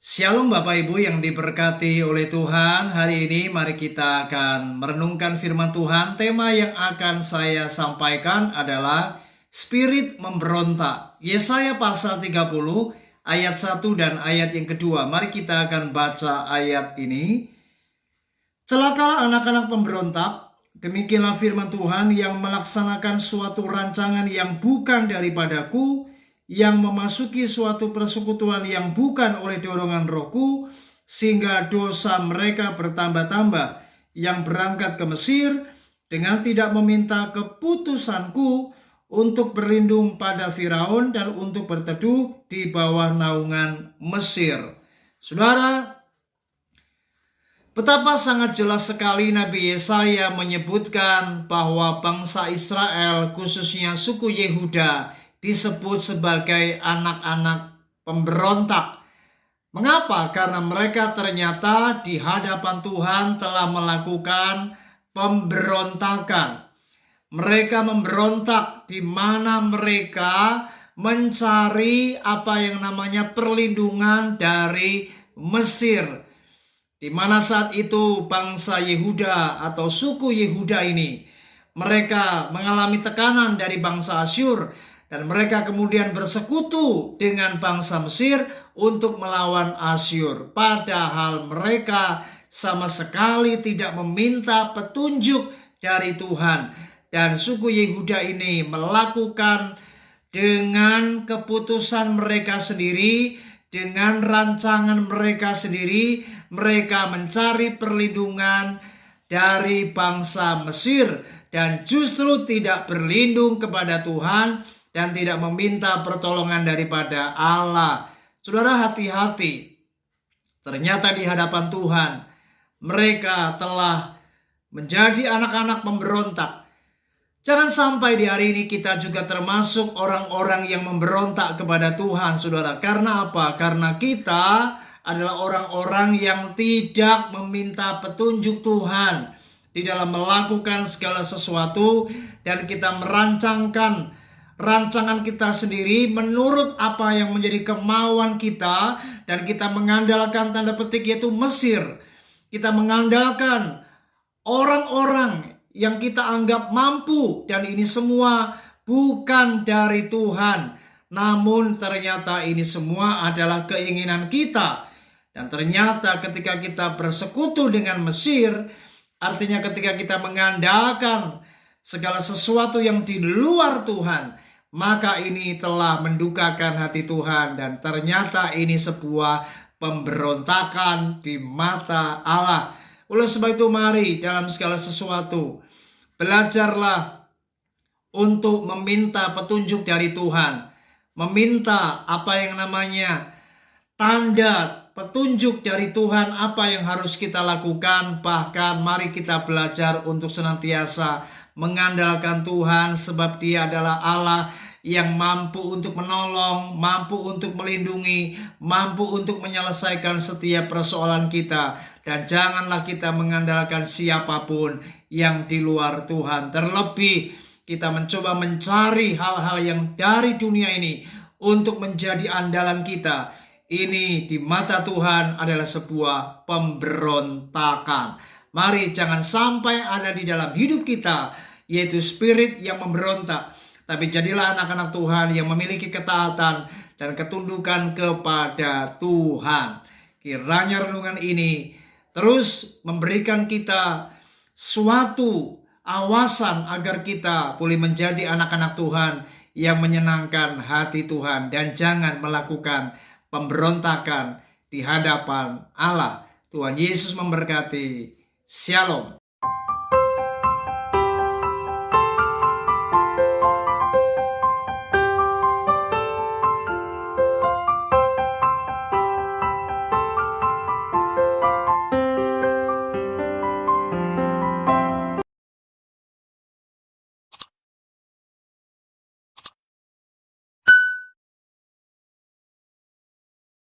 Shalom Bapak Ibu yang diberkati oleh Tuhan. Hari ini mari kita akan merenungkan firman Tuhan. Tema yang akan saya sampaikan adalah Spirit memberontak. Yesaya pasal 30 ayat 1 dan ayat yang kedua. Mari kita akan baca ayat ini. Celakalah anak-anak pemberontak, demikianlah firman Tuhan yang melaksanakan suatu rancangan yang bukan daripadaku, yang memasuki suatu persekutuan yang bukan oleh dorongan rohku, sehingga dosa mereka bertambah-tambah, yang berangkat ke Mesir dengan tidak meminta keputusanku untuk berlindung pada Firaun dan untuk berteduh di bawah naungan Mesir. Saudara, betapa sangat jelas sekali Nabi Yesaya menyebutkan bahwa bangsa Israel, khususnya suku Yehuda, disebut sebagai anak-anak pemberontak. Mengapa? Karena mereka ternyata di hadapan Tuhan telah melakukan pemberontakan. Mereka memberontak di mana mereka mencari apa yang namanya perlindungan dari Mesir. Di mana saat itu bangsa Yehuda atau suku Yehuda ini, mereka mengalami tekanan dari bangsa Asyur, dan mereka kemudian bersekutu dengan bangsa Mesir untuk melawan Asyur. Padahal mereka sama sekali tidak meminta petunjuk dari Tuhan. Dan suku Yehuda ini melakukan dengan keputusan mereka sendiri, dengan rancangan mereka sendiri, mereka mencari perlindungan dari bangsa Mesir dan justru tidak berlindung kepada Tuhan dan tidak meminta pertolongan daripada Allah. Saudara, hati-hati. Ternyata di hadapan Tuhan mereka telah menjadi anak-anak pemberontak. Jangan sampai di hari ini kita juga termasuk orang-orang yang memberontak kepada Tuhan, saudara. Karena apa? Karena kita adalah orang-orang yang tidak meminta petunjuk Tuhan di dalam melakukan segala sesuatu, dan kita merancangkan rancangan kita sendiri menurut apa yang menjadi kemauan kita, dan kita mengandalkan tanda petik yaitu Mesir. Kita mengandalkan orang-orang yang kita anggap mampu, dan ini semua bukan dari Tuhan. Namun ternyata ini semua adalah keinginan kita. Dan ternyata ketika kita bersekutu dengan Mesir, artinya ketika kita mengandalkan segala sesuatu yang di luar Tuhan, maka ini telah mendukakan hati Tuhan, dan ternyata ini sebuah pemberontakan di mata Allah. Oleh sebab itu mari dalam segala sesuatu belajarlah untuk meminta petunjuk dari Tuhan, meminta apa yang namanya tanda petunjuk dari Tuhan, apa yang harus kita lakukan. Bahkan mari kita belajar untuk senantiasa mengandalkan Tuhan, sebab Dia adalah Allah yang mampu untuk menolong, mampu untuk melindungi, mampu untuk menyelesaikan setiap persoalan kita. Dan janganlah kita mengandalkan siapapun yang di luar Tuhan. Terlebih kita mencoba mencari hal-hal yang dari dunia ini untuk menjadi andalan kita. Ini di mata Tuhan adalah sebuah pemberontakan. Mari jangan sampai ada di dalam hidup kita yaitu spirit yang memberontak. Tapi jadilah anak-anak Tuhan yang memiliki ketaatan dan ketundukan kepada Tuhan. Kiranya renungan ini terus memberikan kita suatu awasan agar kita boleh menjadi anak-anak Tuhan yang menyenangkan hati Tuhan, dan jangan melakukan pemberontakan di hadapan Allah. Tuhan Yesus memberkati. Shalom.